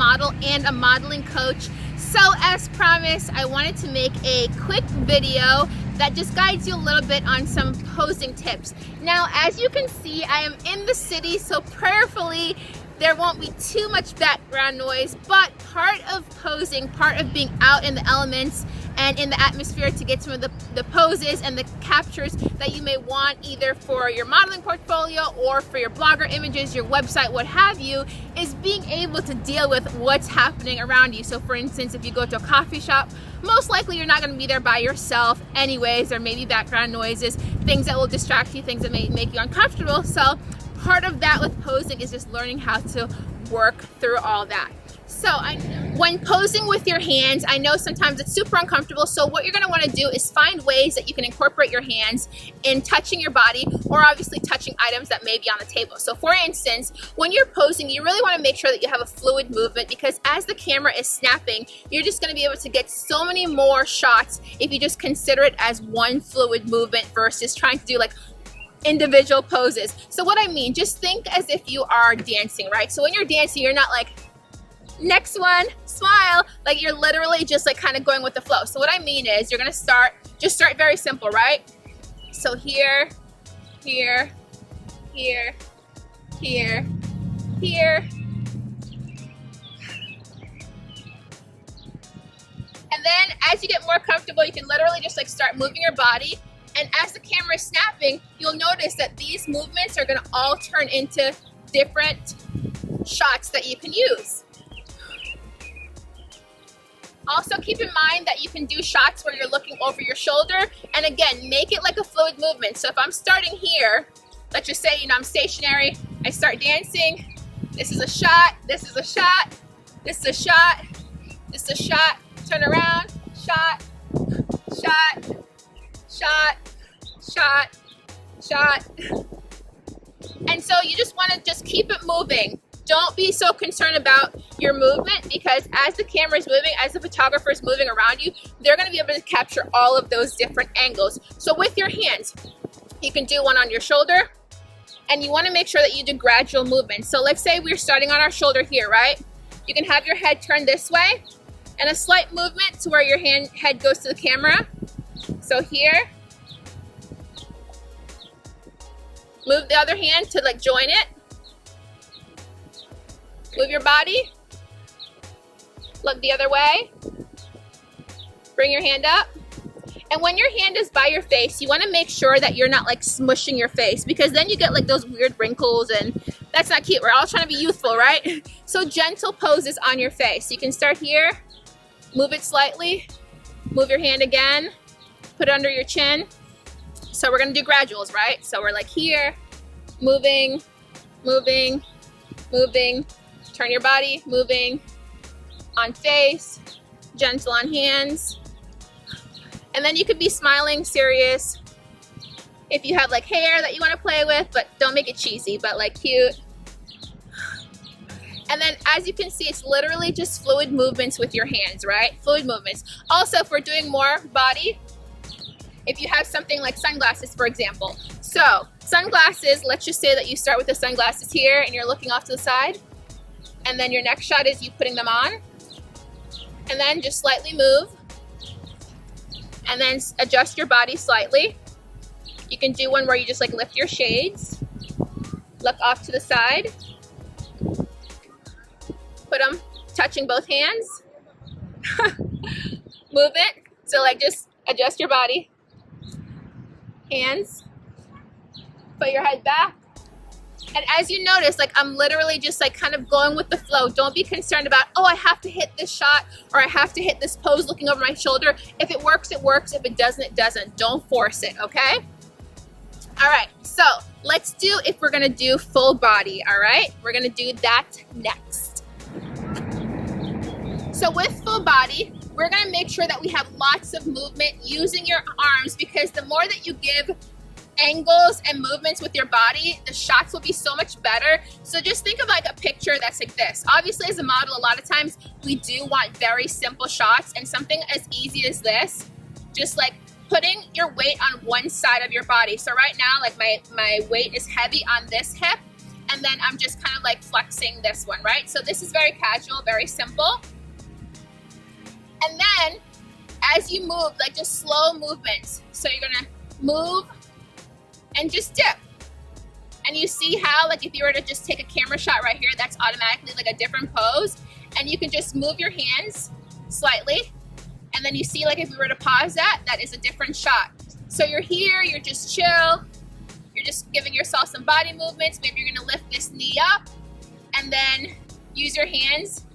model and a modeling coach. So as promised, I wanted to make a quick video that just guides you a little bit on some posing tips. Now, as you can see, I am in the city, so prayerfully there won't be too much background noise, but part of posing, part of being out in the elements and in the atmosphere to get some of the poses and the captures that you may want either for your modeling portfolio or for your blogger images, your website, what have you, is being able to deal with what's happening around you. So for instance, if you go to a coffee shop, most likely you're not going to be there by yourself anyways. There may be background noises, things that will distract you, things that may make you uncomfortable. So part of that with posing is just learning how to work through all that. So when posing with your hands, I know sometimes it's super uncomfortable. So what you're going to want to do is find ways that you can incorporate your hands in touching your body, or obviously touching items that may be on the table. So for instance, when you're posing, you really want to make sure that you have a fluid movement, because as the camera is snapping, you're just going to be able to get so many more shots if you just consider it as one fluid movement versus trying to do like individual poses. So what I mean, just think as if you are dancing, right? So when you're dancing, you're not like, next one, smile, like you're literally just like kind of going with the flow. So what I mean is you're gonna start very simple, right? So here, here, here, here, here. And then as you get more comfortable, you can literally just like start moving your body. And as the camera is snapping, you'll notice that these movements are gonna all turn into different shots that you can use. Also keep in mind that you can do shots where you're looking over your shoulder, and again, make it like a fluid movement. So if I'm starting here, let's just say, I'm stationary, I start dancing, this is a shot, this is a shot, this is a shot, this is a shot, turn around, shot, shot, shot, shot, shot. And so you just want to just keep it moving. Don't be so concerned about your movement, because as the camera is moving, as the photographer is moving around you, they're going to be able to capture all of those different angles. So with your hands, you can do one on your shoulder, and you want to make sure that you do gradual movements. So let's say we're starting on our shoulder here, right? You can have your head turned this way, and a slight movement to where your head goes to the camera. So here, move the other hand to like join it. Move your body, look the other way, bring your hand up. And when your hand is by your face, you want to make sure that you're not like smushing your face, because then you get like those weird wrinkles, and that's not cute. We're all trying to be youthful, right? So gentle poses on your face. You can start here, move it slightly, move your hand again, put it under your chin. So we're going to do graduals, right? So we're like here, moving, moving, moving. Turn your body, moving on face, gentle on hands. And then you could be smiling, serious. If you have like hair that you want to play with, but don't make it cheesy, but like cute. And then as you can see, it's literally just fluid movements with your hands, right? Fluid movements. Also, if we're doing more body, if you have something like sunglasses, for example. So sunglasses, let's just say that you start with the sunglasses here and you're looking off to the side. And then your next shot is you putting them on, and then just slightly move, and then adjust your body slightly. You can do one where you just like lift your shades, look off to the side, put them touching both hands, move it. So like just adjust your body, hands, put your head back. And as you notice, like I'm literally just like kind of going with the flow. Don't be concerned about, oh, I have to hit this shot, or I have to hit this pose looking over my shoulder. If it works, it works. If it doesn't, it doesn't. Don't force it, okay? All right, so let's do, if we're gonna do full body, all right? We're gonna do that next. So with full body, we're gonna make sure that we have lots of movement using your arms, because the more that you give angles and movements with your body, the shots will be so much better. So just think of like a picture that's like this. Obviously, as a model, a lot of times we do want very simple shots, and something as easy as this, just like putting your weight on one side of your body. So right now, like my weight is heavy on this hip, and and then I'm just kind of like flexing this one, right? So this is very casual, very simple. And then as you move, like just slow movements. So you're gonna move and just dip. And you see how, like if you were to just take a camera shot right here, that's automatically like a different pose. And you can just move your hands slightly. And then you see, like if we were to pause that, that is a different shot. So you're here, you're just chill. You're just giving yourself some body movements. Maybe you're gonna lift this knee up and then use your hands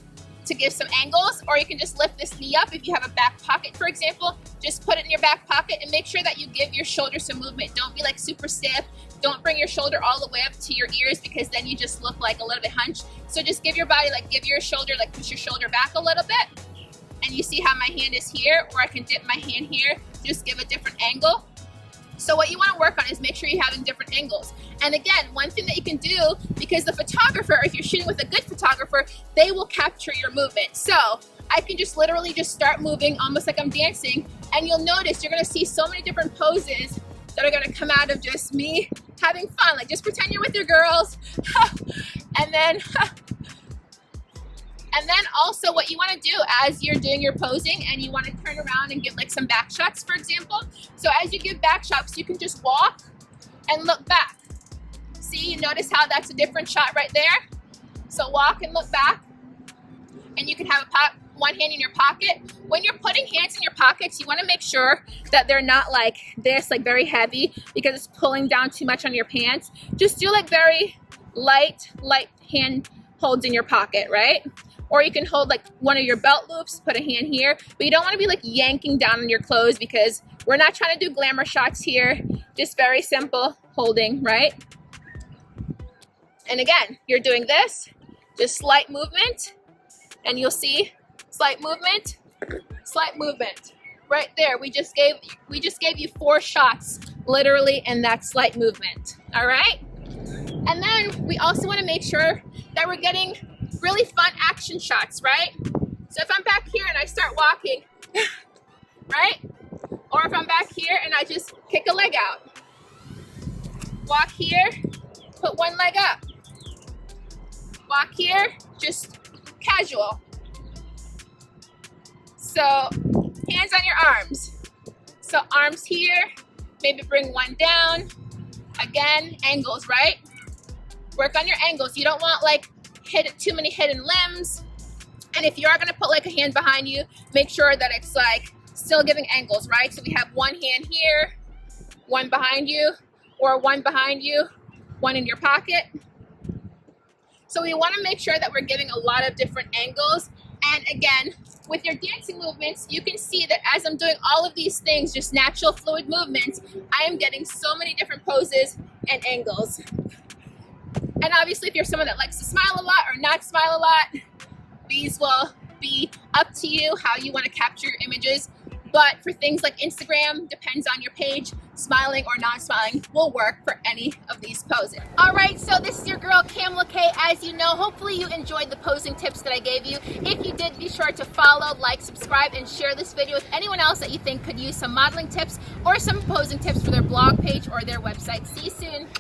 to give some angles, or you can just lift this knee up. If you have a back pocket, for example, just put it in your back pocket and make sure that you give your shoulder some movement. Don't be like super stiff. Don't bring your shoulder all the way up to your ears because then you just look like a little bit hunched. So just give your body, like give your shoulder, like push your shoulder back a little bit. And you see how my hand is here, or I can dip my hand here, just give a different angle. So what you want to work on is make sure you're having different angles. And again, one thing that you can do, because the photographer, if you're shooting with a good photographer, they will capture your movement. So I can just literally just start moving almost like I'm dancing, and you'll notice you're going to see so many different poses that are going to come out of just me having fun. Like just pretend you're with your girls. And then also what you want to do as you're doing your posing and you want to turn around and give like some back shots, for example. So as you give back shots, you can just walk and look back. See, you notice how that's a different shot right there? So walk and look back. And you can have one hand in your pocket. When you're putting hands in your pockets, you want to make sure that they're not like this, like very heavy, because it's pulling down too much on your pants. Just do like very light hand holds in your pocket, right? Or you can hold like one of your belt loops, put a hand here, but you don't want to be like yanking down on your clothes because we're not trying to do glamour shots here. Just very simple holding, right? And again, you're doing this, just slight movement, and you'll see slight movement. Right there, we just gave you 4 shots literally in that slight movement. All right? And then we also want to make sure that we're getting really fun action shots, right? So if I'm back here and I start walking, right? Or if I'm back here and I just kick a leg out. Walk here, put one leg up. Walk here, just casual. So hands on your arms. So arms here, maybe bring one down. Again, angles, right? Work on your angles. You don't want like too many hidden limbs. And if you are gonna put like a hand behind you, make sure that it's like still giving angles, right? So we have one hand here, one behind you, or one behind you, one in your pocket. So we wanna make sure that we're giving a lot of different angles. And again, with your dancing movements, you can see that as I'm doing all of these things, just natural fluid movements, I am getting so many different poses and angles. And obviously, if you're someone that likes to smile a lot or not smile a lot, these will be up to you how you want to capture your images. But for things like Instagram, depends on your page, smiling or not smiling will work for any of these poses. All right, so this is your girl Kamla-Kay. As you know, hopefully you enjoyed the posing tips that I gave you. If you did, be sure to follow, like, subscribe, and share this video with anyone else that you think could use some modeling tips or some posing tips for their blog page or their website. See you soon.